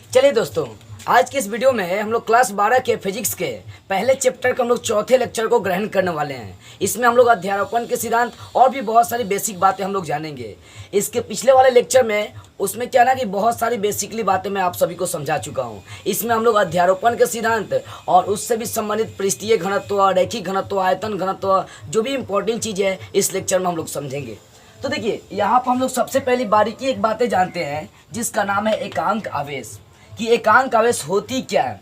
चलिए दोस्तों, आज की इस वीडियो में हम लोग क्लास 12 के फिजिक्स के पहले चैप्टर के हम लोग चौथे लेक्चर को ग्रहण करने वाले हैं। इसमें हम लोग अध्यारोपण के सिद्धांत और भी बहुत सारी बेसिक बातें हम लोग जानेंगे। इसके पिछले वाले लेक्चर में उसमें क्या ना कि बहुत सारी बेसिकली बातें मैं आप सभी को समझा चुका हूँ। इसमें हम लोग अध्यारोपण के सिद्धांत और उससे भी संबंधित पृष्ठीय घनत्व, रैखिक घनत्व, आयतन घनत्व, जो भी इंपॉर्टेंट चीज़ है इस लेक्चर में हम लोग समझेंगे। तो देखिए, यहाँ पर हम लोग सबसे पहली बारीकी एक बातें जानते हैं जिसका नाम है एकांक आवेश, कि एकांक आवेश होती क्या है।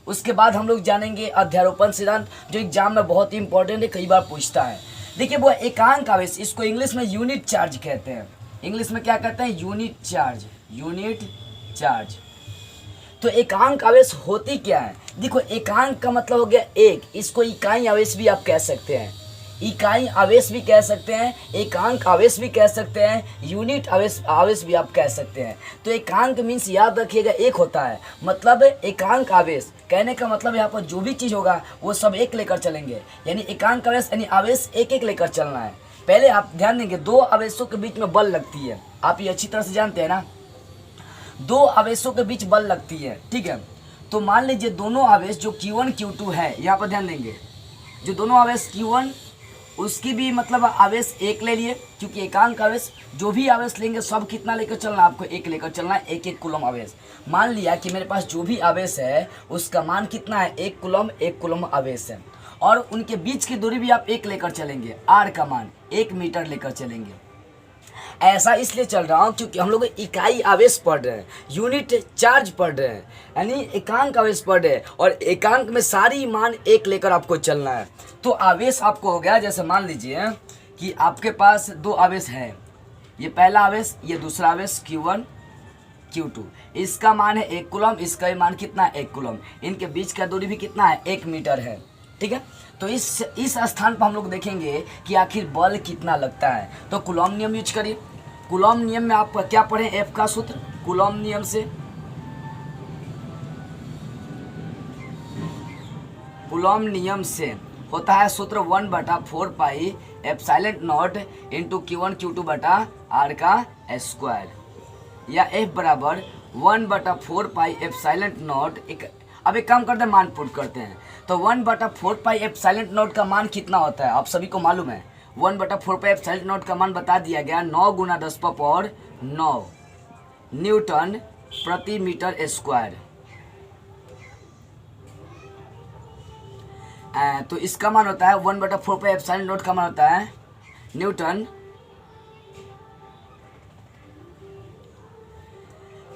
उसके बाद हम लोग जानेंगे अध्यारोपण सिद्धांत, जो एग्जाम में बहुत ही इंपॉर्टेंट है, कई बार पूछता है। देखिए वो एकांक आवेश, इसको इंग्लिश में यूनिट चार्ज कहते हैं। इंग्लिश में क्या कहते हैं? Unit charge, unit charge. तो एकांक आवेश होती क्या है? देखो, एकांक का मतलब हो गया एक, इसको इकाई आवेश भी आप कह सकते हैं, इकाई आवेश भी कह सकते हैं, एकांक आवेश भी कह सकते हैं, यूनिट आवेश भी आप कह सकते हैं। तो एकांक मीन्स याद रखिएगा एक होता है, मतलब एकांक आवेश कहने का मतलब यहाँ पर जो भी चीज़ होगा वो सब एक लेकर चलेंगे, यानी एकांक आवेश यानी आवेश एक एक लेकर चलना है। पहले आप ध्यान देंगे, दो आवेशों के बीच में बल लगती है, आप ये अच्छी तरह से जानते हैं ना, दो आवेशों के बीच बल लगती है, ठीक है। तो मान लीजिए दोनों आवेश जो Q1 Q2 है, यहाँ पर ध्यान देंगे, जो दोनों आवेश Q1 उसकी भी मतलब आवेश एक ले लिए, क्योंकि एकांक आवेश जो भी आवेश लेंगे सब कितना लेकर चलना है? आपको एक लेकर चलना है, एक एक कूलम आवेश। मान लिया कि मेरे पास जो भी आवेश है उसका मान कितना है? एक कूलम आवेश है, और उनके बीच की दूरी भी आप एक लेकर चलेंगे, आर का मान 1 मीटर लेकर चलेंगे। ऐसा इसलिए चल रहा हूँ क्योंकि हम लोग इकाई आवेश पढ़ रहे हैं, यूनिट चार्ज पढ़ रहे हैं, यानी एकांक आवेश पढ़ रहे हैं, और एकांक में सारी मान एक लेकर आपको चलना है। तो आवेश आपको हो गया, जैसे मान लीजिए कि आपके पास दो आवेश है, ये पहला आवेश, ये दूसरा आवेश Q1 Q2, इसका मान है 1 कूलम, इसका भी मान कितना है? 1 कूलम। इनके बीच का दूरी भी कितना है? 1 मीटर है, ठीक है। तो इस स्थान पर हम लोग देखेंगे कि आखिर बल कितना लगता है। तो कूलम नियम यूज करिए। कूलम नियम में आप क्या पढ़ें? एफ का सूत्र कूलम नियम से, कूलम नियम से होता है सूत्र 1/4 pi epsilon not into Q1 Q2 बटा आर का स्क्वायर, या F बराबर 1/4 पाई एप्सिलॉन नॉट। अब एक काम करते हैं, मान पुट करते हैं। तो 1/4 पाई एप्सिलॉन नॉट का मान कितना होता है? आप सभी को मालूम है, 1/4 पाई एप्सिलॉन नॉट का मान बता दिया गया, 9 × 10⁻9 न्यूटन प्रति मीटर स्क्वायर। तो इसका मान होता है 1/4 पाई एप्सिलॉन नॉट का मान होता है न्यूटन।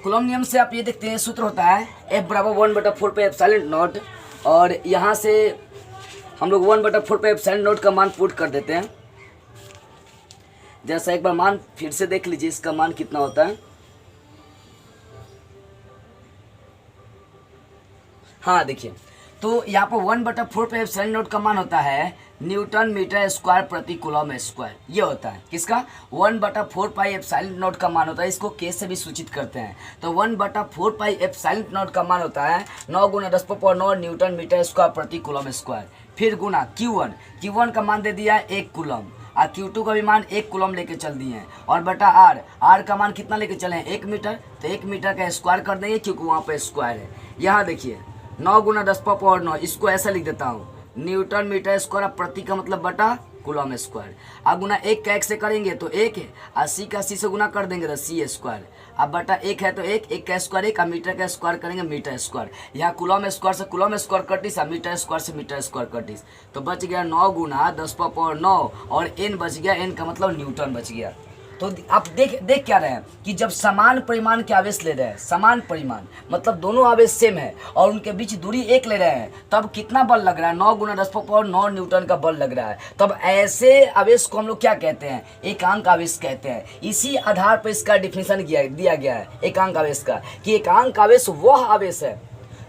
कूलम नियम से आप ये देखते हैं, सूत्र होता है F बराबर 1/4 पाई एप्सिलॉन नॉट, और यहाँ से हम लोग 1/4 पाई एप्सिलॉन नॉट का मान पुट कर देते हैं। जैसा एक बार मान फिर से देख लीजिए, इसका मान कितना होता है। हाँ देखिए, तो यहाँ पर 1/4 पाई एप्सिलॉन नॉट का मान होता है न्यूटन मीटर स्क्वायर प्रति कूलम स्क्वायर। ये होता है किसका? 1/4 पाई एप्सिलॉन नॉट का मान होता है, इसको के से भी सूचित करते हैं। तो 1/4 पाई एप्सिलॉन नॉट का मान होता है 9 × 10⁻9 न्यूटन मीटर स्क्वायर प्रति कूलम स्क्वायर। फिर गुना Q1 का मान दे दिया है 1 कूलम, और Q2 का भी मान 1 कूलम लेके चल दिए हैं, और बटा आर का मान कितना लेके चले हैं? 1 मीटर। तो 1 मीटर का स्क्वायर कर देंगे क्योंकि वहाँ पर स्क्वायर है। यहाँ देखिए 9 × 10⁻9, इसको ऐसा लिख देता हूँ, न्यूटन मीटर स्क्वायर, प्रति का मतलब बटा कूलम स्क्वायर। अब गुना 1 का 1 से करेंगे तो 1 है, 80 का 80 से गुना कर देंगे तो C स्क्वायर। अब बटा 1 है तो 1 का स्क्वायर 1, मीटर का स्क्वायर करेंगे मीटर स्क्वायर। यहाँ कूलम स्क्वायर से कूलम स्क्वायर कटिस, और मीटर स्क्वायर से मीटर स्क्वायर कटिस, तो बच गया 9 × 10⁻9, और n बच गया, n का मतलब न्यूटन बच गया। तो आप देख क्या रहे हैं कि जब समान परिमाण के आवेश ले रहे हैं, समान परिमाण मतलब दोनों आवेश सेम है और उनके बीच दूरी एक ले रहे हैं, तब कितना बल लग रहा है? 9 × 10⁻9 न्यूटन का बल लग रहा है। तब ऐसे आवेश को हम लोग क्या कहते हैं? एकांक आवेश कहते हैं। इसी आधार पर इसका डिफिनेशन दिया गया है एकांक आवेश का, कि एकांक आवेश वह आवेश है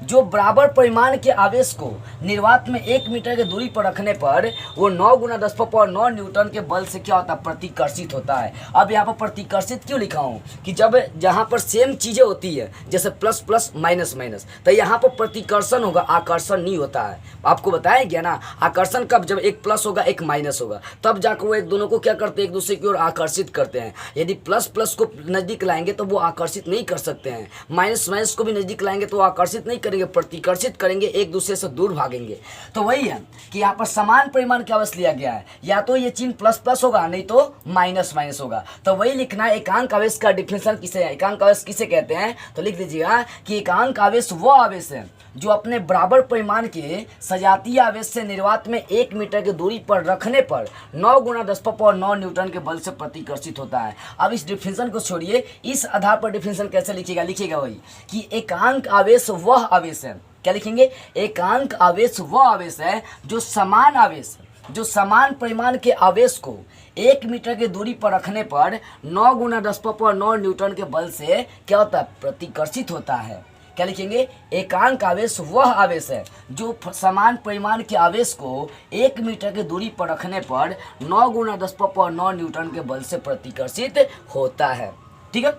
जो बराबर परिमाण के आवेश को निर्वात में 1 मीटर की दूरी पर रखने पर वो 9 गुना 10⁻9 न्यूटन के बल से क्या होता है, प्रतिकर्षित होता है। अब यहाँ पर प्रतिकर्षित क्यों लिखा हूँ कि जब जहाँ पर सेम चीज़ें होती है जैसे प्लस प्लस माइनस माइनस, तो यहाँ पर प्रतिकर्षण होगा, आकर्षण नहीं होता है। आपको बताया गया ना, आकर्षण कब, जब एक प्लस होगा एक माइनस होगा, तब जाकर वो एक दोनों को क्या करते हैं, एक दूसरे की ओर आकर्षित करते हैं। यदि प्लस प्लस को नज़दीक लाएंगे तो वो आकर्षित नहीं कर सकते हैं, माइनस माइनस को भी नज़दीक लाएंगे तो आकर्षित नहीं करेंगे, प्रतिकर्षित करेंगे, एक दूसरे से दूर भागेंगे। तो वही है कि यहाँ पर समान परिमाण का आवेश लिया गया है, या तो ये चिन्ह प्लस प्लस होगा नहीं तो माइनस माइनस होगा। तो वही लिखना है, एकांक आवेश का डिफिनेशन किसे, एकांक आवेश किसे कहते हैं, तो लिख दीजिएगा कि एकांक आवेश वो आवेश है जो अपने बराबर परिमाण के सजातीय आवेश से निर्वात में 1 मीटर की दूरी पर रखने पर 9 गुना 10⁻9 न्यूटन के बल से प्रतिकर्षित होता है। अब इस डिफिनेशन को छोड़िए, इस आधार पर डिफिनेशन कैसे लिखिएगा, लिखिएगा वही कि एकांक आवेश वह आवेश है, क्या लिखेंगे, एकांक आवेश वह आवेश है जो समान आवेश, जो समान परिमाण के आवेश को 1 मीटर की दूरी पर रखने पर 9 गुना 10⁻9 न्यूटन के बल से क्या होता है, प्रतिकर्षित होता है। क्या लिखेंगे, एकांक आवेश वह आवेश है जो समान परिमाण के आवेश को 1 मीटर की दूरी पर रखने पर 9 गुना 10⁻9 न्यूटन के बल से प्रतिकर्षित होता है। ठीक है।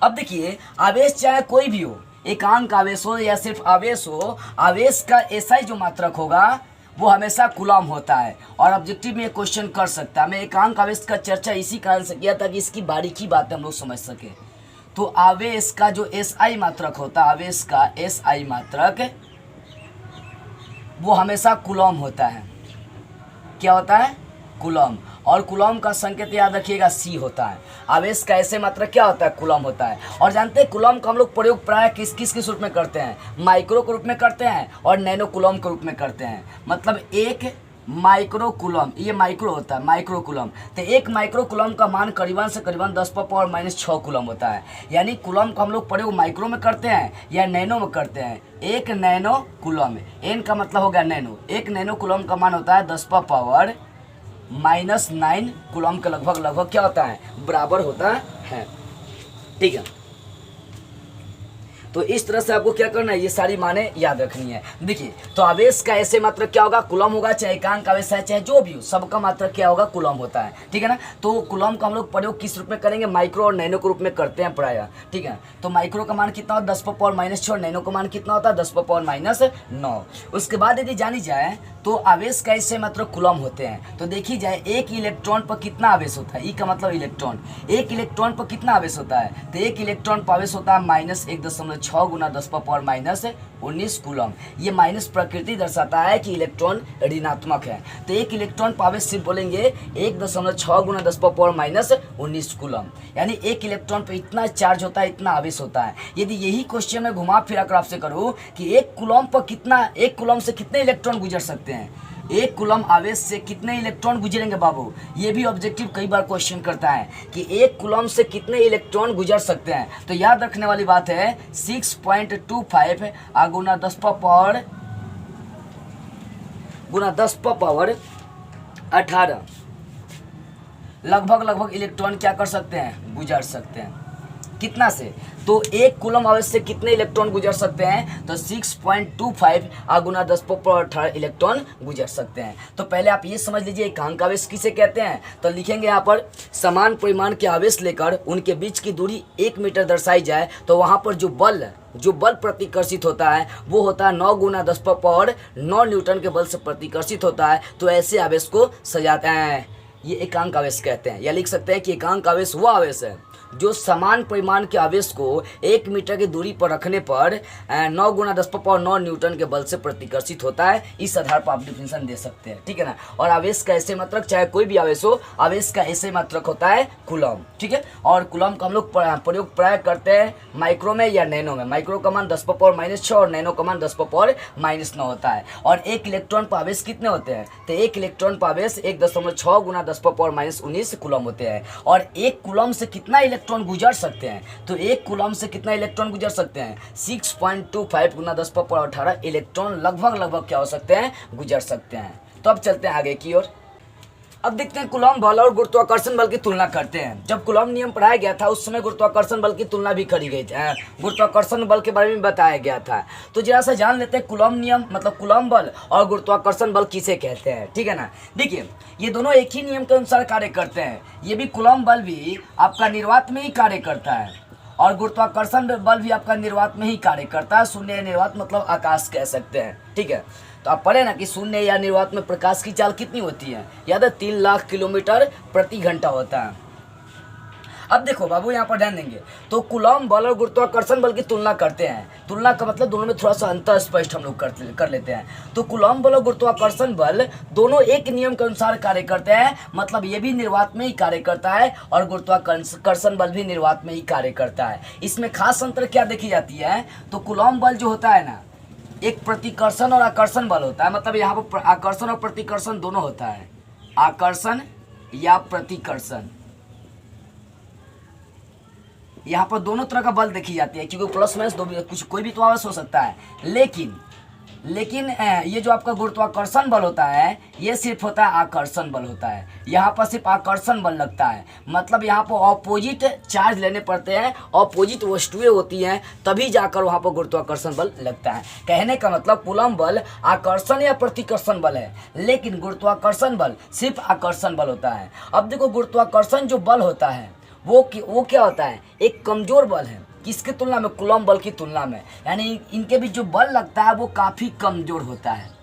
अब देखिए, आवेश चाहे कोई भी हो, एकांक आवेश हो या सिर्फ आवेश हो, आवेश का एसआई जो मात्रक होगा वो हमेशा कूलम होता है। और ऑब्जेक्टिव में क्वेश्चन कर सकता है। मैं एकांक आवेश का चर्चा इसी कारण से किया था कि इसकी बारीकी बातें हम लोग समझ सके। तो आवेश का जो एसआई मात्रक होता है, आवेश का एसआई मात्रक वो हमेशा कूलम होता है। क्या होता है, कूलम। और कूलम का संकेत याद रखिएगा सी होता है। आवेश का ऐसे मात्रक क्या होता है, कूलम होता है। और जानते हैं कूलम का हम लोग प्रयोग प्राय किस रूप में करते हैं, माइक्रो के रूप में करते हैं और नैनो कूलम के रूप में करते हैं। मतलब एक माइक्रो कूलम, ये माइक्रो होता है, माइक्रो कूलम। तो एक माइक्रो कूलम का मान करीबन से करीबन 10⁻⁻6 कूलम होता है। यानी कूलम का हम लोग प्रयोग माइक्रो में करते हैं या नैनो में करते हैं। एक नैनो कूलम, एन का मतलब हो गया नैनो, एक नैनो कूलम का मान होता है 10⁻⁻9 कूलम के लगभग क्या होता है, बराबर होता है। ठीक है। तो इस तरह से आपको क्या करना है, ये सारी माने याद रखनी है। देखिए, तो आवेश का ऐसे मात्रक क्या होगा, कूलम होगा, चाहे एकांक आवेश है चाहे जो भी हो, सबका मात्रक क्या होगा, कूलम होता है। ठीक है ना। तो कूलम का हम लोग प्रयोग किस रूप में करेंगे, माइक्रो और नैनो के रूप में करते हैं प्रायः। ठीक है। तो माइक्रो का मान कितना होता है, 10⁻⁻6 और नैनो का मान कितना होता है, 10⁻�9। उसके बाद यदि जानी जाए तो आवेश का ऐसे मात्रक कूलम होते हैं। तो देखी जाए, एक इलेक्ट्रॉन पर कितना आवेश होता है, ई का मतलब इलेक्ट्रॉन, एक इलेक्ट्रॉन पर कितना आवेश होता है, तो एक इलेक्ट्रॉन पर आवेश होता है -1.6 गुना 10⁻⁻19 कूलम। ये माइनस प्रकृति दर्शाता है कि इलेक्ट्रॉन ऋणात्मक है। तो एक इलेक्ट्रॉन पर आवेश सिर्फ बोलेंगे 1.6 गुना 10⁻⁻19 कूलम। यानी एक इलेक्ट्रॉन पर इतना चार्ज होता है, इतना आवेश होता है। यदि यही क्वेश्चन में घुमा फिरा कर आपसे करूँ कि एक कूलम पर कितना, एक कूलम से कितने इलेक्ट्रॉन गुजर सकते हैं, एक कूलम आवेश से कितने इलेक्ट्रॉन गुजरेंगे बाबू, ये भी ऑब्जेक्टिव कई बार क्वेश्चन करता है कि एक कूलम से कितने इलेक्ट्रॉन गुजर सकते हैं। तो याद रखने वाली बात है 6.25 गुना 10⁻18 लगभग इलेक्ट्रॉन क्या कर सकते हैं, गुजर सकते हैं। कितना से, तो एक कूलम आवेश से कितने इलेक्ट्रॉन गुजर सकते हैं, तो 6.25 गुना 10⁻18 इलेक्ट्रॉन गुजर सकते हैं। तो पहले आप ये समझ लीजिए एकांक आवेश किसे कहते हैं। तो लिखेंगे यहाँ पर, समान परिमाण के आवेश लेकर उनके बीच की दूरी 1 मीटर दर्शाई जाए तो वहाँ पर जो बल प्रतिकर्षित होता है वो होता है 9 गुना 10⁻9 न्यूटन के बल से प्रतिकर्षित होता है। तो ऐसे आवेश को सजाते हैं, ये एकांक आवेश कहते हैं। या लिख सकते हैं कि एकांक आवेश वो आवेश है जो समान परिमाण के आवेश को 1 मीटर की दूरी पर रखने पर 9 गुना 10⁻9 न्यूटन के बल से प्रतिकर्षित होता है। इस आधार पर आप डिफिनेशन दे सकते हैं। ठीक है ना। और आवेश का ऐसे मात्रक, चाहे कोई भी आवेश हो, आवेश का ऐसे मात्रक होता है कूलम। ठीक है। और कूलम का हम लोग प्रयोग प्राय करते हैं माइक्रो में या नैनो में। माइक्रो का मान 10⁻⁻6 और नैनो का मान 10⁻�9 होता है। और एक इलेक्ट्रॉन पर आवेश कितने होते हैं, तो एक इलेक्ट्रॉन पर आवेश 1.6 गुना 10⁻�19 कूलम होते हैं। और एक कूलम से कितना इलेक्ट्रॉन गुजर सकते हैं, तो एक कूलम से कितना इलेक्ट्रॉन गुजर सकते हैं, 6.25 गुना 10⁻18 इलेक्ट्रॉन लगभग क्या हो सकते हैं, गुजर सकते हैं। तो अब चलते हैं आगे की ओर। अब देखते हैं कूलॉम बल और गुरुत्वाकर्षण बल की तुलना करते हैं। जब कूलॉम नियम पढ़ाया गया था उस समय गुरुत्वाकर्षण बल की तुलना भी करी गई थी, गुरुत्वाकर्षण बल के बारे में बताया गया था। तो जरा सा जान लेते हैं कूलॉम नियम मतलब कूलॉम बल और गुरुत्वाकर्षण बल किसे कहते हैं, ठीक है ना। देखिए ये दोनों एक ही नियम के अनुसार कार्य करते हैं। ये भी कूलॉम बल भी आपका निर्वात में ही कार्य करता है और गुरुत्वाकर्षण बल भी आपका निर्वात में ही कार्य करता है। शून्य निर्वात मतलब आकाश कह सकते हैं, ठीक है। तो आप पढ़े ना कि शून्य या निर्वात में प्रकाश की चाल कितनी होती है, याद है 3 लाख किलोमीटर प्रति घंटा होता है। अब देखो बाबू यहाँ पर ध्यान देंगे तो कूलॉम बल और गुरुत्वाकर्षण बल की तुलना करते हैं। तुलना का मतलब दोनों में थोड़ा सा अंतर स्पष्ट हम लोग कर लेते हैं। तो कूलॉम बल और गुरुत्वाकर्षण बल दोनों एक नियम के अनुसार कार्य करते हैं, मतलब ये भी निर्वात में ही कार्य करता है और गुरुत्वाकर्षण बल भी निर्वात में ही कार्य करता है। इसमें खास अंतर क्या देखी जाती है, तो कूलॉम बल जो होता है ना एक प्रतिकर्षण और आकर्षण बल होता है, मतलब यहाँ पर आकर्षण और प्रतिकर्षण दोनों होता है। आकर्षण या प्रतिकर्षण, यहाँ पर दोनों तरह का बल देखी जाती है, क्योंकि प्लस माइनस दो कुछ कोई भी तो आवश्यक हो सकता है। लेकिन ये जो आपका गुरुत्वाकर्षण बल होता है ये सिर्फ होता है आकर्षण बल होता है। यहाँ पर सिर्फ आकर्षण बल लगता है, मतलब यहाँ पर ऑपोजिट चार्ज लेने पड़ते हैं, ऑपोजिट वस्तुएं होती हैं, तभी जाकर वहाँ पर गुरुत्वाकर्षण बल लगता है। कहने का मतलब कूलॉम बल आकर्षण या प्रतिकर्षण बल है, लेकिन गुरुत्वाकर्षण बल सिर्फ आकर्षण बल होता है। अब देखो गुरुत्वाकर्षण जो बल होता है वो क्या होता है, एक कमजोर बल है। किसकी तुलना में, कूलॉम बल की तुलना में, यानी इनके बीच जो बल लगता है वो काफ़ी कमज़ोर होता है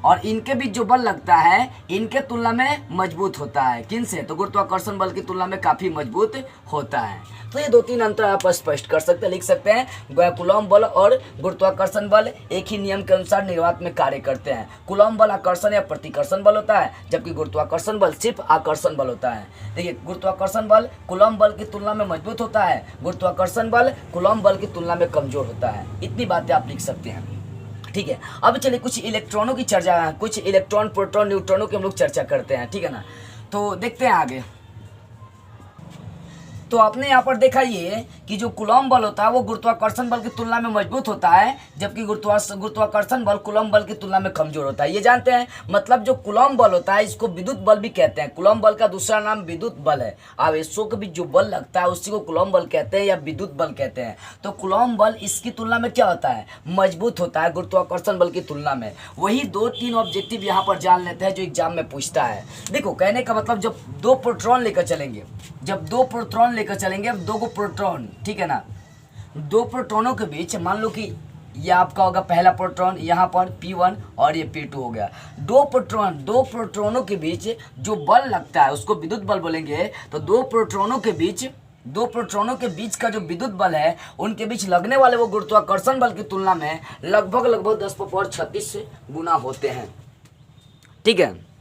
और इनके बीच जो बल लगता है इनके तुलना में मजबूत होता है। किनसे, तो गुरुत्वाकर्षण बल की तुलना में काफ़ी मजबूत होता है। तो ये 2-3 अंतर आप स्पष्ट कर सकते हैं, लिख सकते हैं। कूलॉम बल और गुरुत्वाकर्षण बल एक ही नियम के अनुसार निर्वात में कार्य करते हैं। कूलॉम बल आकर्षण या प्रतिकर्षण बल होता है, जबकि गुरुत्वाकर्षण बल सिर्फ आकर्षण बल होता है। देखिए गुरुत्वाकर्षण बल कूलॉम बल की तुलना में मजबूत होता है, गुरुत्वाकर्षण बल कूलॉम बल की तुलना में कमजोर होता है। इतनी बातें आप लिख सकते हैं, ठीक है। अब चलिए कुछ इलेक्ट्रॉनों की चर्चा, कुछ इलेक्ट्रॉन प्रोटॉन न्यूट्रॉनों की हम लोग चर्चा करते हैं, ठीक है ना। तो देखते हैं आगे। तो आपने यहाँ पर देखा ये कि जो कूलॉम बल होता है वो गुरुत्वाकर्षण बल की तुलना में मजबूत होता है, जबकि गुरुत्वाकर्षण बल कूलॉम बल की तुलना में कमजोर होता है। ये जानते हैं, मतलब जो कूलॉम बल होता है इसको विद्युत बल भी कहते हैं। कूलॉम बल का दूसरा नाम विद्युत बल है। आवेशों के बीच जो बल लगता है उसी को कूलॉम बल कहते हैं या विद्युत बल कहते हैं। तो कूलॉम बल इसकी तुलना में क्या होता है, मजबूत होता है गुरुत्वाकर्षण बल की तुलना में। वही 2-3 ऑब्जेक्टिव यहाँ पर जान लेते हैं जो एग्जाम में पूछता है। देखो कहने का मतलब जब 2 प्रोटॉन लेकर चलेंगे, अब 2 को प्रोटॉन, ठीक है ना, 2 प्रोटॉनों के बीच मान लो कि ये आपका होगा पहला प्रोटॉन, यहाँ पर P1 और ये P2 हो गया। 2 प्रोटॉनों के बीच जो बल लगता है उसको विद्युत बल बोलेंगे। तो 2 प्रोटॉनों के बीच का जो विद्युत बल है उनके बीच लगने वाले वो गुरुत्वाकर्षण बल की तुलना में लगभग 10⁻36 गुना होते हैं, ठीक है।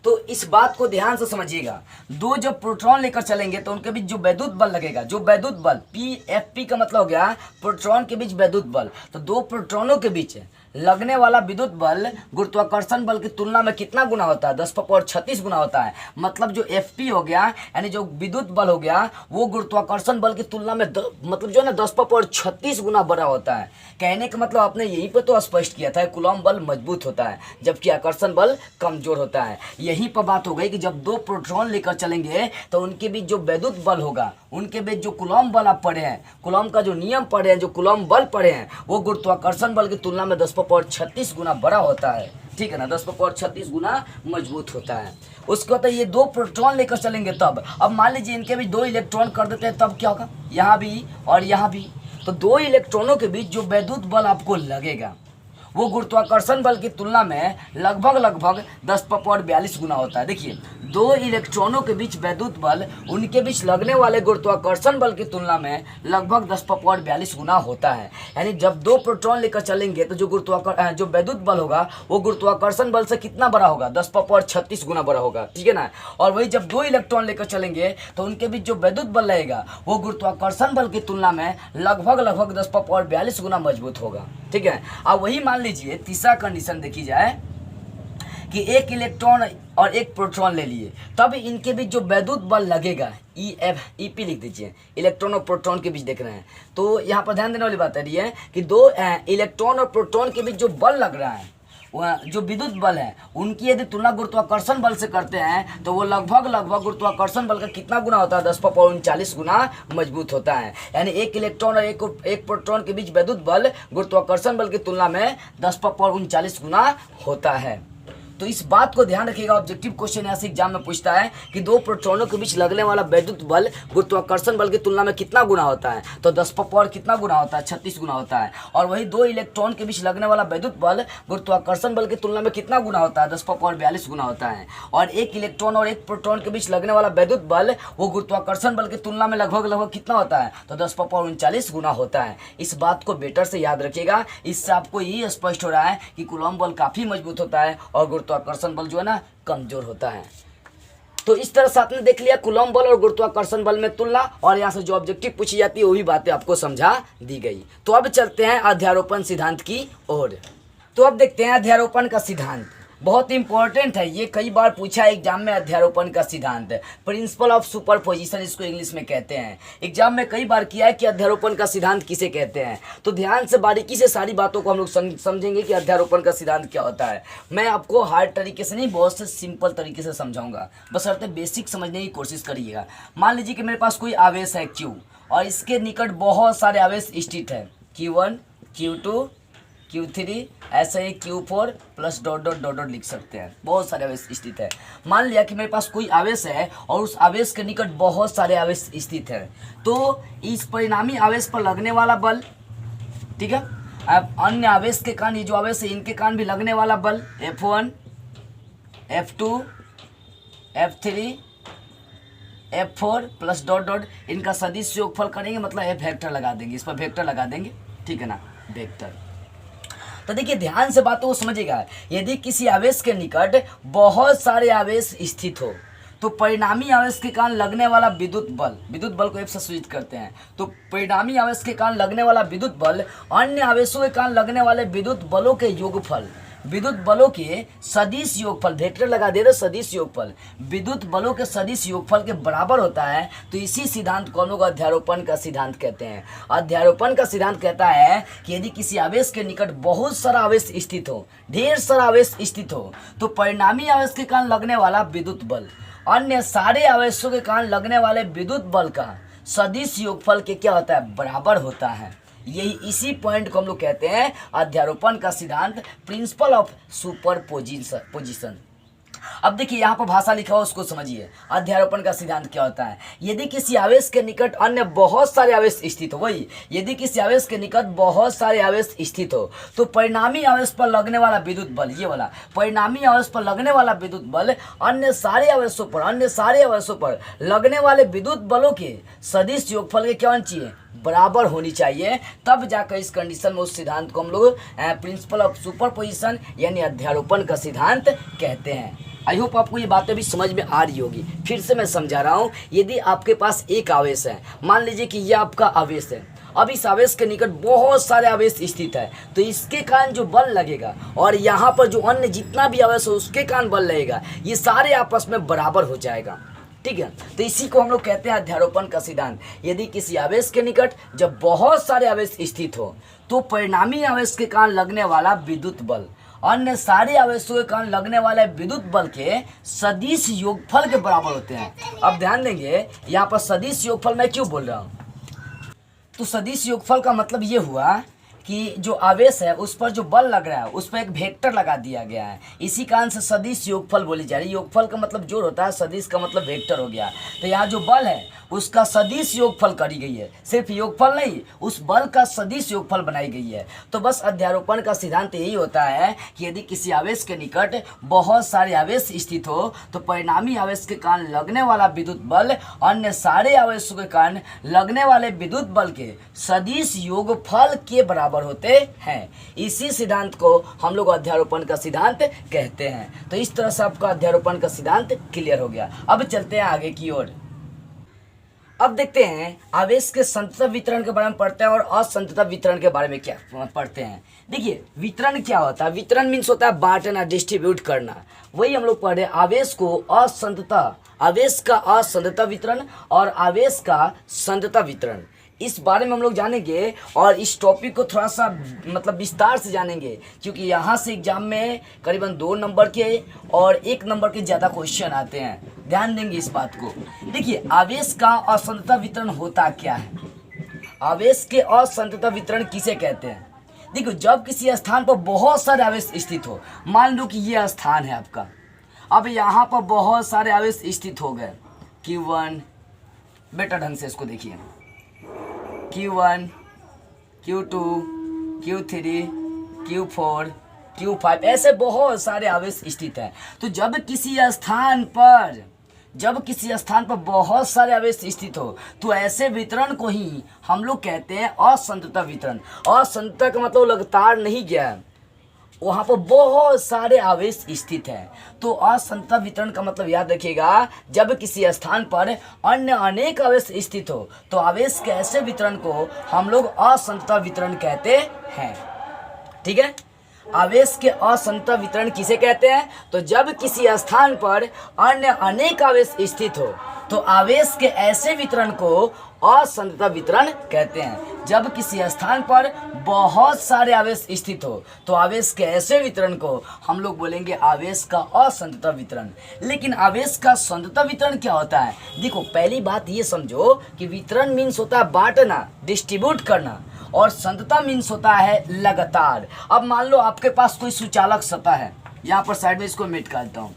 तो इस बात को ध्यान से समझिएगा। 2 जब प्रोटॉन लेकर चलेंगे तो उनके बीच जो वैद्युत बल लगेगा, जो वैद्युत बल P का मतलब हो गया प्रोटॉन के बीच वैद्युत बल। तो 2 प्रोटॉनों के बीच लगने वाला विद्युत बल गुरुत्वाकर्षण बल की तुलना में कितना गुना होता है, 10⁻36 गुना होता है। मतलब जो Fp हो गया यानी जो विद्युत बल हो गया वो गुरुत्वाकर्षण बल की तुलना में मतलब जो है ना 10⁻36 गुना बड़ा होता है। कहने का मतलब आपने यहीं पर तो स्पष्ट किया था कूलॉम बल मजबूत होता है जबकि आकर्षण बल कमजोर होता है। यहीं पर बात हो गई कि जब 2 प्रोटॉन लेकर चलेंगे तो उनके बीच जो वैद्युत बल होगा, उनके बीच जो कूलॉम बल आप पढ़े हैं, कूलॉम का जो नियम पढ़े हैं, जो कूलॉम बल पढ़े हैं, वो गुरुत्वाकर्षण बल की तुलना में 10⁻36 गुना बड़ा होता है, ठीक है ना, 10⁻36 गुना मजबूत होता है। उसके बाद ये 2 प्रोटॉन लेकर चलेंगे तब, अब मान लीजिए इनके बीच 2 इलेक्ट्रॉन कर देते हैं तब क्या होगा, यहाँ भी और यहाँ भी। तो 2 इलेक्ट्रॉनों के बीच जो वैद्युत बल आपको लगेगा वो गुरुत्वाकर्षण बल की तुलना में लगभग 10⁻42 गुना होता है। देखिए 2 इलेक्ट्रॉनों के बीच वैद्युत बल उनके बीच लगने वाले गुरुत्वाकर्षण बल की तुलना में लगभग 10⁻42 गुना होता है। यानी जब 2 प्रोटॉन लेकर चलेंगे तो जो वैद्युत बल होगा वो गुरुत्वाकर्षण बल से कितना बड़ा होगा, 10⁻36 गुना बड़ा होगा, ठीक है ना। और वही जब 2 इलेक्ट्रॉन लेकर चलेंगे तो उनके बीच जो वैद्युत बल रहेगा वो गुरुत्वाकर्षण बल की तुलना में लगभग 10⁻42 गुना मजबूत होगा, ठीक है। अब वही मान लीजिए तीसरा कंडीशन देखी जाए कि 1 इलेक्ट्रॉन और 1 प्रोटॉन ले लिए, तब इनके बीच जो वैद्युत बल लगेगा EP लिख दीजिए, इलेक्ट्रॉन और प्रोटॉन के बीच देख रहे हैं। तो यहाँ पर ध्यान देने वाली बात है कि 2 इलेक्ट्रॉन और प्रोटॉन के बीच जो बल लग रहा है जो विद्युत बल है उनकी यदि तुलना गुरुत्वाकर्षण बल से करते हैं तो वो लगभग गुरुत्वाकर्षण बल का कितना गुना होता है, 10⁻39 गुना मजबूत होता है। यानी एक इलेक्ट्रॉन और एक प्रोटॉन के बीच विद्युत बल गुरुत्वाकर्षण बल की तुलना में 10⁻39 गुना होता है। तो इस बात को ध्यान रखिएगा, ऑब्जेक्टिव क्वेश्चन यहाँ से एग्जाम में पूछता है कि दो प्रोटॉनों के बीच लगने वाला वैद्युत बल गुरुत्वाकर्षण बल की तुलना में कितना गुना होता है, तो 10 पावर कितना गुना होता है, 36 गुना होता है। और वही दो इलेक्ट्रॉन के बीच लगने वाला वैद्युत बल गुरुत्वाकर्षण बल की तुलना में कितना गुना होता है, 10 पावर 42 गुना होता है। और एक इलेक्ट्रॉन और एक प्रोटॉन के बीच लगने वाला वैद्युत बल वो गुरुत्वाकर्षण बल की तुलना में लगभग कितना होता है, तो 10 पावर 39 गुना होता है। इस बात को बेटर से याद रखिएगा, इससे आपको ये स्पष्ट हो रहा है कि कूलॉम बल काफी मजबूत होता है और गुरुत्वाकर्षण बल जो है ना कमजोर होता है। तो इस तरह से आपने देख लिया कूलॉम बल और गुरुत्वाकर्षण बल में तुलना, और यहाँ से जो ऑब्जेक्टिव पूछी जाती है वही बातें आपको समझा दी गई। तो अब चलते हैं अध्यारोपण सिद्धांत की ओर। तो अब देखते हैं अध्यारोपण का सिद्धांत, बहुत इंपॉर्टेंट है ये, कई बार पूछा है एग्जाम में। अध्यारोपण का सिद्धांत, प्रिंसिपल ऑफ सुपरपोजिशन इसको इंग्लिश में कहते हैं। एग्जाम में कई बार किया है कि अध्यारोपण का सिद्धांत किसे कहते हैं। तो ध्यान से बारीकी से सारी बातों को हम लोग समझेंगे कि अध्यारोपण का सिद्धांत क्या होता है। मैं आपको हार्ड तरीके से नहीं, बहुत से सिंपल तरीके से समझाऊंगा, बशर्ते बेसिक समझने की कोशिश करिएगा। मान लीजिए कि मेरे पास कोई आवेश है Q और इसके निकट बहुत सारे आवेश स्थित है, Q1 Q2 Q3, ऐसे ही Q4 plus dot dot dot dot लिख सकते हैं, बहुत सारे आवेश स्थित है। मान लिया कि मेरे पास कोई आवेश है और उस आवेश के निकट बहुत सारे आवेश स्थित है, तो इस परिणामी आवेश पर लगने वाला बल, ठीक है, अब अन्य आवेश के कारण, ये जो आवेश है इनके कारण भी लगने वाला बल F1 F2 F3 F4 plus dot dot, इनका सदिश योगफल करेंगे, मतलब F वेक्टर लगा देंगे, इस पर वेक्टर लगा देंगे, ठीक है ना, वेक्टर। तो देखिए ध्यान से बातों को समझिएगा, यदि किसी आवेश के निकट बहुत सारे आवेश स्थित हो तो परिणामी आवेश के कारण लगने वाला विद्युत बल को F से सूचित करते हैं। तो परिणामी आवेश के कारण लगने वाला विद्युत बल अन्य आवेशों के कारण लगने वाले विद्युत बलों के योगफल, विद्युत बलों के सदिश योगफल, वेक्टर लगा दे रहे, सदिश योगफल विद्युत बलों के सदिश योगफल के बराबर होता है। तो इसी सिद्धांत को हम लोग अध्यारोपण का सिद्धांत कहते हैं। अध्यारोपण का सिद्धांत कहता है कि यदि किसी आवेश के निकट बहुत सारा आवेश स्थित हो, ढेर सारा आवेश स्थित हो, तो परिणामी आवेश के कारण लगने वाला विद्युत बल अन्य सारे आवेशों के कारण लगने वाले विद्युत बल का सदिश योगफल के क्या होता है, बराबर होता है। यही इसी पॉइंट को हम लोग कहते हैं अध्यारोपण का सिद्धांत, प्रिंसिपल ऑफ सुपरपोजिशन। अब देखिए यहाँ पर भाषा लिखा हो, उसको समझिए। अध्यारोपण का सिद्धांत क्या होता है, यदि किसी आवेश के निकट अन्य बहुत सारे आवेश स्थित हो, वही यदि किसी आवेश के निकट बहुत सारे आवेश स्थित हो, तो परिणामी आवेश पर लगने वाला विद्युत बल, ये वाला परिणामी आवेश पर लगने वाला विद्युत बल अन्य सारे आवेशों पर लगने वाले विद्युत बलों के सदिश योगफल के क्या होनी चाहिए, बराबर होनी चाहिए। तब जाकर इस कंडीशन में उस सिद्धांत को हम लोग प्रिंसिपल ऑफ सुपरपोजिशन यानी अध्यारोपण का सिद्धांत कहते हैं। आई होप आपको ये बातें भी समझ में आ रही होगी। फिर से मैं समझा रहा हूँ, यदि आपके पास एक आवेश है, मान लीजिए कि ये आपका आवेश है, अब इस आवेश के निकट बहुत सारे आवेश स्थित है, तो इसके कारण जो बल लगेगा और यहाँ पर जो अन्य जितना भी आवेश है उसके कारण बल लगेगा, ये सारे आपस में बराबर हो जाएगा, ठीक है। तो इसी को हम लोग कहते हैं अध्यारोपण का सिद्धांत। यदि किसी आवेश के निकट जब बहुत सारे आवेश स्थित हो, तो परिणामी आवेश के कारण लगने वाला विद्युत बल अन्य सारे आवेशों के कारण लगने वाले विद्युत बल के सदिश योगफल के बराबर होते हैं। अब ध्यान देंगे, यहाँ पर सदिश योगफल मैं क्यों बोल रहा हूँ, तो सदिश योगफल का मतलब ये हुआ कि जो आवेश है उस पर जो बल लग रहा है उस पर एक वेक्टर लगा दिया गया है, इसी कारण से सदिश योगफल बोली जा रही है। योगफल का मतलब जोड़ होता है, सदिश का मतलब वेक्टर हो गया। तो यहाँ जो बल है उसका सदिश योगफल करी गई है, सिर्फ योगफल नहीं, उस बल का सदिश योगफल बनाई गई है। तो बस अध्यारोपण का सिद्धांत यही होता है कि यदि किसी आवेश के निकट बहुत सारे आवेश स्थित हो, तो परिणामी आवेश के कारण लगने वाला विद्युत बल अन्य सारे आवेशों के कारण लगने वाले विद्युत बल के सदिश योगफल के बराबर होते हैं। इसी सिद्धांत को हम लोग अध्यारोपण का सिद्धांत कहते हैं। तो इस तरह से आपका अध्यारोपण का सिद्धांत क्लियर हो गया। अब चलते हैं आगे की ओर। अब देखते हैं आवेश के संतत वितरण के बारे में पढ़ते हैं और असंतत वितरण के बारे में क्या पढ़ते हैं। देखिए वितरण क्या होता है, वितरण मीन्स होता है बांटना, डिस्ट्रीब्यूट करना। वही हम लोग पढ़े आवेश को असंतत, आवेश का असंतत वितरण और आवेश का संतत वितरण। इस बारे में हम लोग जानेंगे और इस टॉपिक को थोड़ा सा मतलब विस्तार से जानेंगे, क्योंकि यहाँ से एग्जाम में करीबन 2 नंबर के और 1 नंबर के ज़्यादा क्वेश्चन आते हैं। ध्यान देंगे इस बात को। देखिए, आवेश का असंततः वितरण होता क्या है? आवेश के असंततः वितरण किसे कहते हैं? देखो, जब किसी स्थान पर बहुत सारे आवेश स्थित हो, मान लो कि ये स्थान है आपका, अब यहाँ पर बहुत सारे आवेश स्थित हो गए, Q1, बेटा ढंग से इसको देखिए, Q1, Q2, Q3, Q4, Q5, ऐसे बहुत सारे आवेश स्थित हैं। तो जब किसी स्थान पर बहुत सारे आवेश स्थित हो तो ऐसे वितरण को ही हम लोग कहते हैं असंततः वितरण। असंततः का मतलब लगातार नहीं गया, वहाँ पर बहुत सारे आवेश स्थित हैं। तो असंततः वितरण का मतलब याद रखिएगा, जब किसी स्थान पर अन्य अनेक आवेश स्थित हो तो आवेश के ऐसे वितरण को हम लोग असंततः वितरण कहते हैं। ठीक है, आवेश के असंततः वितरण किसे कहते हैं? तो जब किसी स्थान पर अन्य अनेक आवेश स्थित हो तो आवेश के ऐसे वितरण को असंततः वितरण कहते हैं। जब किसी स्थान पर बहुत सारे आवेश स्थित हो तो आवेश के ऐसे वितरण को हम लोग बोलेंगे आवेश का असंततः वितरण। लेकिन आवेश का संततः वितरण क्या होता है? देखो, पहली बात ये समझो कि वितरण मीन्स होता है बांटना, डिस्ट्रीब्यूट करना, और संततः मीन्स होता है लगातार। अब मान लो आपके पास कोई सुचालक सतह है, यहाँ पर साइड में इसको मिट करता हूँ।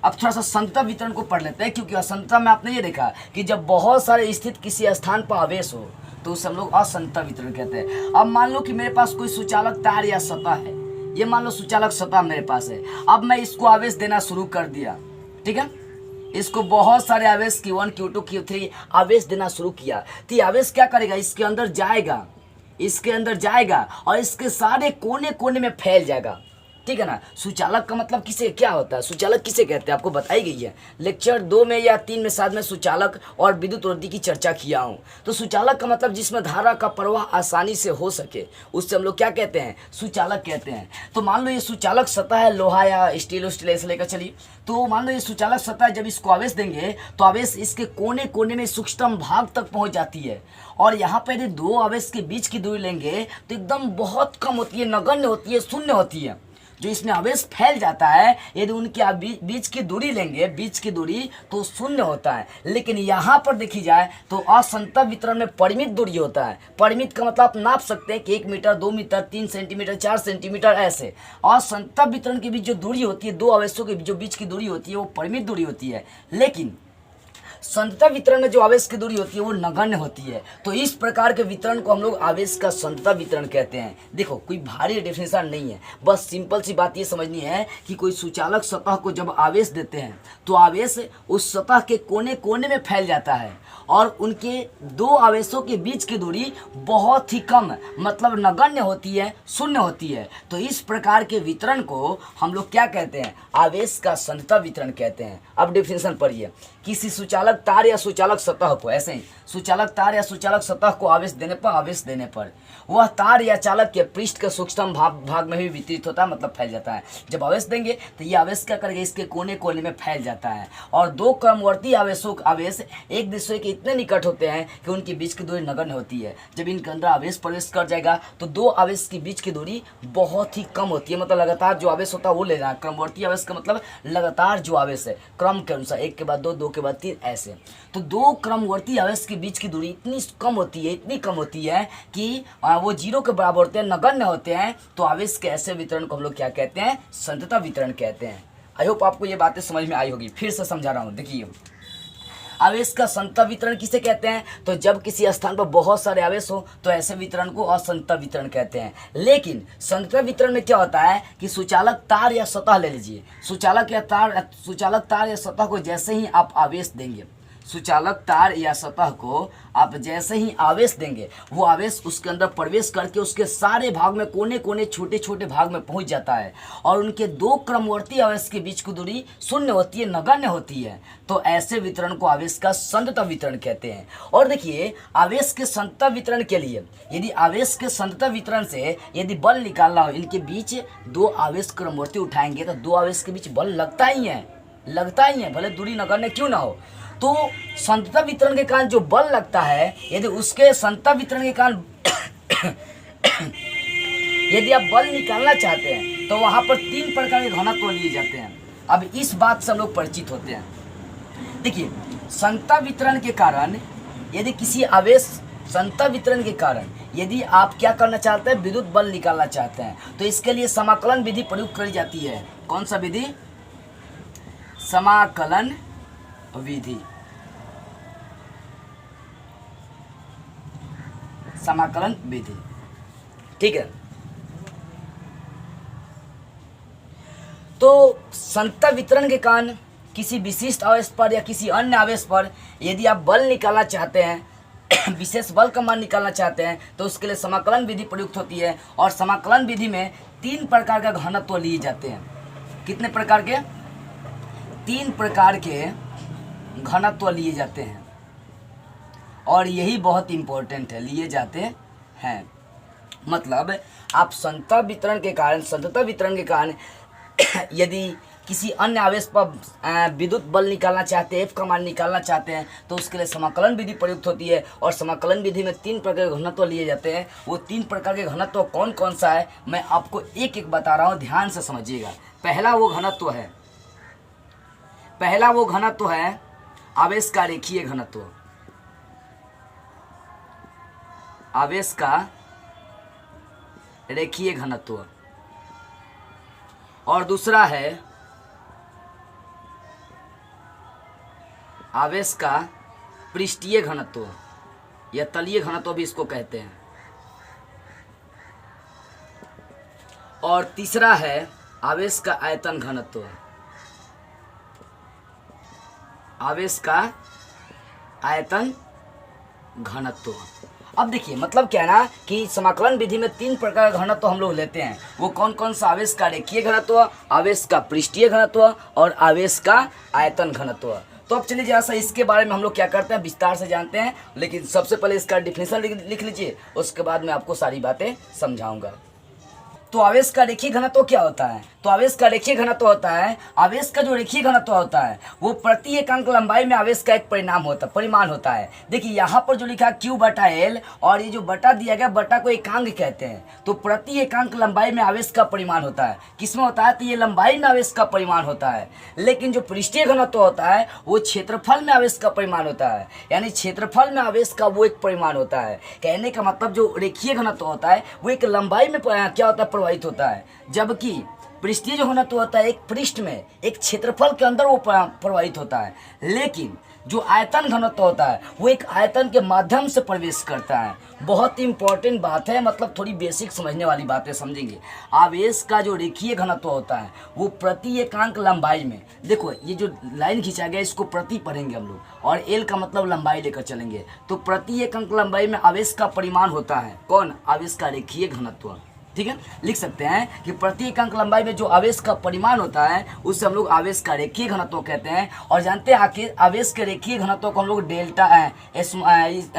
अब थोड़ा सा संततः वितरण को पढ़ लेते हैं, क्योंकि असंततः में आपने ये देखा कि जब बहुत सारे स्थित किसी स्थान पर आवेश हो तो उसे हम लोग असंततः वितरण कहते हैं। अब मान लो कि मेरे पास कोई सुचालक तार या सतह है, ये मान लो सुचालक सतह मेरे पास है। अब मैं इसको आवेश देना शुरू कर दिया, ठीक है, इसको बहुत सारे आवेश Q1, Q2, Q3 आवेश देना शुरू किया, तो ये आवेश क्या करेगा? इसके अंदर जाएगा और इसके सारे कोने कोने में फैल जाएगा। ठीक है ना। सुचालक का मतलब किसे क्या होता है? सुचालक किसे कहते हैं आपको बताई गई है। लेक्चर 2 में या 3 में शायद मैं सुचालक और विद्युत रोधी की चर्चा किया हूँ। तो सुचालक का मतलब जिसमें धारा का प्रवाह आसानी से हो सके, उससे हम लोग क्या कहते हैं? सुचालक कहते हैं। तो मान लो ये सुचालक सतह है, लोहा या स्टील ऐसे लेकर चलिए। तो मान लो ये सुचालक सतह, जब इसको आवेश देंगे तो आवेश इसके कोने कोने में सूक्ष्म भाग तक पहुंच जाती है। और यहाँ पर यदि 2 आवेश के बीच की दूरी लेंगे तो एकदम बहुत कम होती है, नगण्य होती है, शून्य होती है। जो इसमें आवेश फैल जाता है, यदि उनके आप बीच की दूरी लेंगे, बीच की दूरी, तो शून्य होता है। लेकिन यहाँ पर देखी जाए तो असंततः वितरण में परिमित दूरी होता है। परिमित का मतलब आप नाप सकते हैं कि 1 मीटर, 2 मीटर, 3 सेंटीमीटर, 4 सेंटीमीटर, ऐसे। असंततः वितरण के बीच जो दूरी होती है, 2 आवेशों के जो बीच की दूरी होती है, वो परिमित दूरी होती है। लेकिन संततः वितरण में जो आवेश की दूरी होती है वो नगण्य होती है। तो इस प्रकार के वितरण को हम लोग आवेश का संततः वितरण कहते हैं। देखो, कोई भारी डेफिनेशन नहीं है, बस सिंपल सी बात ये समझनी है कि कोई सुचालक सतह को जब आवेश देते हैं तो आवेश उस सतह के कोने कोने में फैल जाता है और उनके 2 आवेशों के बीच की दूरी बहुत ही कम, मतलब नगण्य होती है, शून्य होती है। तो इस प्रकार के वितरण को हम लोग क्या कहते हैं? आवेश का संततः वितरण कहते हैं। अब डेफिनेशन पढ़िए। किसी सुचालक तार या सुचालक सतह को, ऐसे ही सुचालक तार या सुचालक सतह को आवेश देने पर वह तार या चालक के पृष्ठ के सूक्ष्म भाग में भी वितरित होता है, मतलब फैल जाता है। जब आवेश देंगे तो ये आवेश क्या करेगा? इसके कोने कोने में फैल जाता है। और 2 क्रमवर्ती आवेश एक दूसरे के इतने निकट होते हैं कि उनके बीच की दूरी नगण्य होती है। जब इनके अंदर आवेश प्रवेश कर जाएगा तो 2 आवेश के बीच की दूरी बहुत ही कम होती है, मतलब लगातार जो आवेश होता है वो ले जाना। क्रमवर्ती आवेश का मतलब लगातार जो आवेश है, क्रम के अनुसार, 1 के बाद 2, 2 के बाद 3, ऐसे। तो 2 क्रमवर्ती आवेश के बीच की दूरी इतनी कम होती है कि वो 0 के बराबर होते हैं, नगण्य होते हैं। तो आवेश के ऐसे वितरण को हम लोग क्या कहते हैं? संततः वितरण कहते हैं। आई होप आपको ये बातें समझ में आई होगी। फिर से समझा रहा हूँ। देखिए, आवेश का संततः वितरण किसे कहते हैं? तो जब किसी स्थान पर बहुत सारे आवेश हो तो ऐसे वितरण को असंततः वितरण कहते हैं। लेकिन संततः वितरण में क्या होता है कि सुचालक तार या सतह ले लीजिए, सुचालक तार या सतह को जैसे ही आप आवेश देंगे, सुचालक तार या सतह को आप जैसे ही आवेश देंगे, वो आवेश उसके अंदर प्रवेश करके उसके सारे भाग में, कोने कोने, छोटे छोटे भाग में पहुंच जाता है और उनके 2 क्रमवर्ती आवेश के बीच की दूरी शून्य होती है, नगण्य होती है। तो ऐसे वितरण को आवेश का संततः वितरण कहते हैं। और देखिए, आवेश के संततः वितरण के लिए यदि आवेश के संततः वितरण से यदि बल निकालना हो, इनके बीच 2 आवेश क्रमवर्ती उठाएंगे तो 2 आवेश के बीच बल लगता ही है, भले दूरी नगण्य क्यों ना हो। तो संतता वितरण के कारण जो बल लगता है, यदि उसके संतता वितरण के कारण यदि आप बल निकालना चाहते हैं तो वहाँ पर 3 प्रकार के घनत्व लिए जाते हैं। अब इस बात से हम लोग परिचित होते हैं। देखिए, संतता वितरण के कारण यदि किसी आवेश, संतता वितरण के कारण यदि आप क्या करना चाहते हैं, विद्युत बल निकालना चाहते हैं, तो इसके लिए समाकलन विधि प्रयोग करी जाती है। कौन सा विधि? समाकलन विधि। समाकलन विधि, ठीक है। तो संतता वितरण के कारण किसी विशिष्ट आवेश पर या किसी अन्य आवेश पर यदि आप बल निकालना चाहते हैं, विशेष बल का मान निकालना चाहते हैं, तो उसके लिए समाकलन विधि प्रयुक्त होती है। और समाकलन विधि में 3 प्रकार का घनत्व लिए जाते हैं। कितने प्रकार के? 3 प्रकार के घनत्व लिए जाते हैं, और यही बहुत इंपॉर्टेंट है, लिए जाते हैं। मतलब आप संतता वितरण के कारण यदि किसी अन्य आवेश पर विद्युत बल निकालना चाहते हैं, F का मान निकालना चाहते हैं, तो उसके लिए समाकलन विधि प्रयुक्त होती है। और समाकलन विधि में 3 प्रकार के घनत्व लिए जाते हैं। वो 3 प्रकार के घनत्व कौन कौन सा है, मैं आपको एक एक बता रहा हूँ, ध्यान से समझिएगा। पहला वो घनत्व है आवेश का रेखीय घनत्व। आवेश का रेखीय घनत्व। और दूसरा है आवेश का पृष्ठीय घनत्व या तलीय घनत्व भी इसको कहते हैं। और तीसरा है आवेश का आयतन घनत्व। आवेश का आयतन घनत्व। अब देखिए, मतलब क्या है ना कि समाकलन विधि में 3 प्रकार का घनत्व हम लोग लेते हैं। वो कौन कौन सा? आवेश का रेखीय घनत्व, आवेश का पृष्ठीय घनत्व और आवेश का आयतन घनत्व। तो अब चलिए जरा सा इसके बारे में हम लोग क्या करते हैं, विस्तार से जानते हैं। लेकिन सबसे पहले इसका डिफिनेशन लिख लीजिए, उसके बाद मैं आपको सारी बातें समझाऊंगा। तो आवेश का रेखीय घनत्व क्या होता है? तो आवेश का रेखीय घनत्व होता है, आवेश का जो रेखीय घनत्व होता है वो प्रति एकांक लंबाई में आवेश का एक परिमाण होता है। देखिए यहाँ पर जो लिखा है Q/L, और ये जो बटा दिया गया, बटा को एकांक कहते हैं। तो प्रति एकांक लंबाई में आवेश का परिमाण होता है। किसमें होता है? तो ये लंबाई में आवेश का परिमाण होता है। लेकिन जो पृष्ठीय घनत्व होता है वो क्षेत्रफल में आवेश का परिमाण होता है। यानी क्षेत्रफल में आवेश का वो एक परिमाण होता है। कहने का मतलब जो रेखीय घनत्व होता है वो एक लंबाई में क्या होता है, प्रवाहित होता है। जबकि पृष्ठीय जो घनत्व होता है एक पृष्ठ में, एक क्षेत्रफल के अंदर वो प्रवाहित होता है। लेकिन जो आयतन घनत्व होता है वो एक आयतन के माध्यम से प्रवेश करता है। बहुत इंपॉर्टेंट बात है, मतलब थोड़ी बेसिक समझने वाली बातें समझेंगे। आवेश का जो रेखीय घनत्व होता है वो प्रति एकांक लंबाई में, देखो ये जो लाइन खींचा गया इसको प्रति पढ़ेंगे हम लोग, और एल का मतलब लंबाई लेकर चलेंगे। तो प्रति एकांक लंबाई में आवेश का परिमाण होता है। कौन? आवेश का रेखीय घनत्व। ठीक है, लिख सकते हैं कि प्रति एकांक लंबाई में जो आवेश का परिमाण होता है उससे हम लोग आवेश का रेखीय घनत्व कहते हैं। और जानते हैं आखिर आवेश के रेखीय घनत्व को हम लोग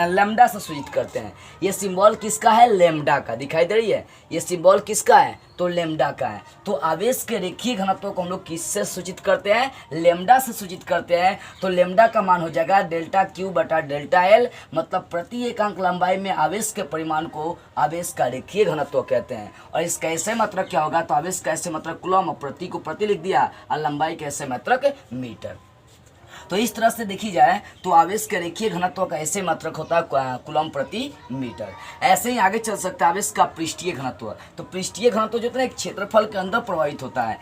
लैम्डा से सूचित करते हैं। ये सिंबल किसका है? लैम्डा का। दिखाई दे रही है? ये सिंबल किसका है? तो लैम्डा का है। तो आवेश के रेखीय घनत्व को हम लोग किससे सूचित करते हैं? लैम्डा से सूचित करते हैं। तो लैम्डा का मान हो जाएगा ΔQ/ΔL, मतलब प्रति एकांक लंबाई में आवेश के परिमाण को आवेश का रेखीय घनत्व कहते हैं। और इसका ऐसे मात्रक क्या होगा? तो आवेश का ऐसे मात्रक कूलम, और प्रति को प्रति लिख दिया, और लंबाई का ऐसे मात्रक मीटर। तो इस तरह से देखी जाए तो आवेश के रेखीय घनत्व का ऐसे मात्रक होता है कूलम प्रति मीटर। ऐसे ही आगे चल सकता है आवेश का पृष्ठीय घनत्व। तो पृष्ठीय घनत्व जो है एक क्षेत्रफल के अंदर प्रवाहित होता है,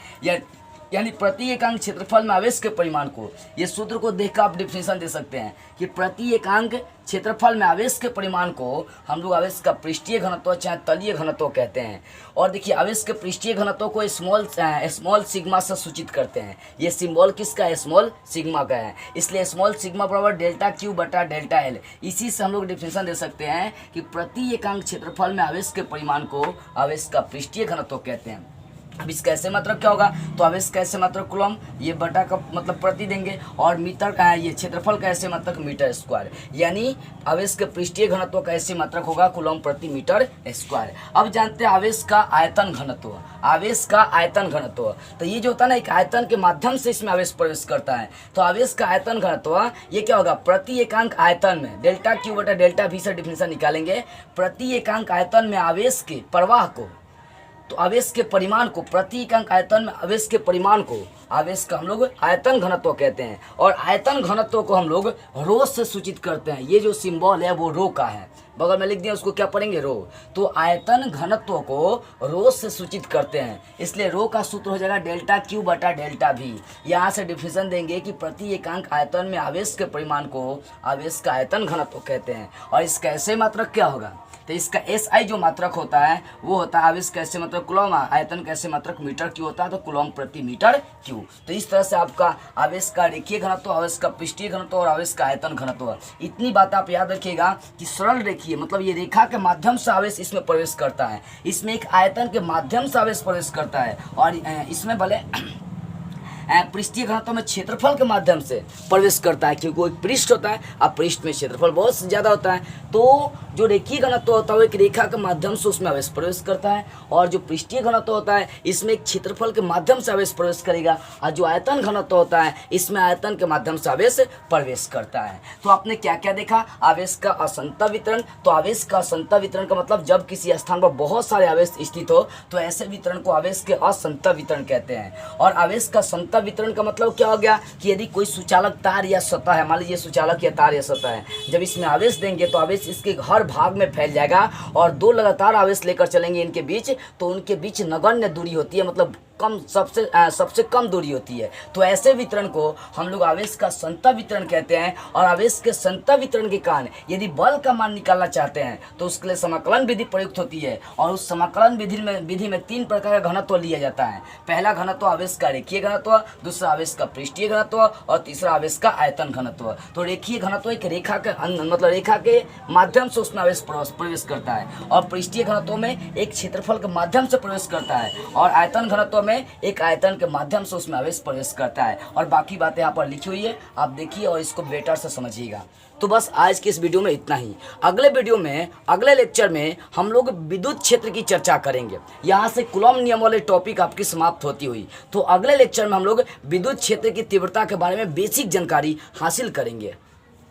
यानी प्रति एकांक क्षेत्रफल में आवेश के परिमाण को, ये सूत्र को देखकर आप डिफिनेशन दे सकते हैं कि प्रति एकांक क्षेत्रफल में आवेश के परिमाण को हम लोग आवेश का पृष्ठीय घनत्व चाहे तलीय घनत्व कहते हैं। और देखिए आवेश के पृष्ठीय घनत्व को स्मॉल सिग्मा से सूचित करते हैं। ये सिंबल किसका है? स्मॉल सिग्मा का है। इसलिए स्मॉल सिग्मा बराबर ΔQ/ΔL। इसी से हम लोग डिफिनेशन दे सकते हैं कि प्रति एकांक क्षेत्रफल में आवेश के परिमाण को आवेश का पृष्ठीय घनत्व कहते हैं। अब इसका ऐसे मात्रक क्या होगा, तो आवेश का ऐसे मात्रक कूलम, ये बटा का मतलब प्रति देंगे, और मीटर का ये क्षेत्रफल का ऐसे मात्रक मीटर स्क्वायर, यानी आवेश के पृष्ठीय घनत्व का ऐसे मात्रक होगा कूलम प्रति मीटर स्क्वायर। अब जानते हैं आवेश का आयतन घनत्व, आवेश का आयतन घनत्व, तो ये जो होता है ना, एक आयतन के माध्यम से इसमें आवेश प्रवेश करता है, तो आवेश का आयतन घनत्व ये क्या होगा, प्रति एकांक आयतन में डेल्टा क्यू बटा डेल्टा वी से डिफिनेशन निकालेंगे, प्रति एकांक आयतन में आवेश के प्रवाह को, तो आवेश के परिमाण को, प्रति एकांक आयतन में आवेश के परिमाण को, आवेश का हम लोग आयतन घनत्व कहते हैं, और आयतन घनत्व को हम लोग रो से सूचित करते हैं। ये जो सिंबल है वो रो का है, बगल में लिख दिया, उसको क्या पढ़ेंगे, रो। तो आयतन घनत्व को रो से सूचित करते हैं, इसलिए रो का सूत्र हो जाएगा डेल्टा क्यू बटा डेल्टा वी। यहाँ से डिफिनेशन देंगे कि प्रति एकांक आयतन में आवेश के परिमाण को आवेश का आयतन घनत्व कहते हैं, और इसका ऐसे मात्रक क्या होगा, तो इसका SI जो मात्रक होता है वो होता है आवेश कैसे मात्रक कूलम, आयतन कैसे मात्रक मीटर क्यू होता है, तो कूलम प्रति मीटर क्यू। तो इस तरह से आपका आवेश का रेखीय घनत्व, आवेश का पृष्ठीय घनत्व और आवेश का आयतन घनत्व, इतनी बात आप याद रखिएगा कि सरल रेखीय मतलब ये रेखा के माध्यम से आवेश इसमें प्रवेश करता है, इसमें एक आयतन के माध्यम से आवेश प्रवेश करता है, और इसमें भले पृष्ठीय घनत्व में क्षेत्रफल के माध्यम से प्रवेश करता है, क्योंकि वो एक पृष्ठ होता है, अब पृष्ठ में क्षेत्रफल बहुत ज़्यादा होता है, तो जो रेखीय घनत्व होता है वो एक रेखा के माध्यम से उसमें आवेश प्रवेश करता है, और जो पृष्ठीय घनत्व होता है इसमें एक क्षेत्रफल के माध्यम से आवेश प्रवेश करेगा, और जो आयतन घनत्व होता है इसमें आयतन के माध्यम से आवेश प्रवेश करता है। तो आपने क्या क्या देखा, आवेश का असंता वितरण, तो आवेश का असंता वितरण का मतलब जब किसी स्थान पर बहुत सारे आवेश स्थित हो तो ऐसे वितरण को आवेश के असंता वितरण कहते हैं। और आवेश का संता वितरण का मतलब क्या हो गया कि यदि कोई सुचालक तार या सतह है, मान लीजिए सुचालक या तार या सतह है, जब इसमें आवेश देंगे तो आवेश इसके हर भाग में फैल जाएगा, और दो लगातार आवेश लेकर चलेंगे इनके बीच, तो उनके बीच नगण्य दूरी होती है, मतलब कम सबसे कम दूरी होती है, तो ऐसे वितरण को हम लोग आवेश का संता वितरण कहते हैं। और आवेश के संता वितरण के कारण यदि बल का मान निकालना चाहते हैं तो उसके लिए समाकलन विधि प्रयुक्त होती है, और उस समाकलन विधि में तीन प्रकार का घनत्व लिया जाता है। पहला घनत्व आवेश का रेखीय घनत्व, दूसरा आवेश का पृष्ठीय घनत्व, और तीसरा आवेश का आयतन घनत्व। तो रेखीय घनत्व एक रेखा के मतलब रेखा के माध्यम से उसमें आवेश प्रवेश करता है, और पृष्ठीय घनत्व में एक क्षेत्रफल के माध्यम से प्रवेश करता है, और आयतन घनत्व में एक आयतन के माध्यम से उसमें आवेश प्रवेश करता है। और बाकी बातें यहाँ पर लिखी हुई है, आप देखिए और इसको बेटर से समझिएगा। तो बस आज की इस वीडियो में इतना ही। अगले वीडियो में, अगले लेक्चर में हम लोग विद्युत क्षेत्र की चर्चा करेंगे। यहाँ से कूलॉम नियम वाले टॉपिक आपकी समाप्त होती हुई, तो अगले लेक्चर में हम लोग विद्युत क्षेत्र की तीव्रता के बारे में बेसिक जानकारी हासिल करेंगे।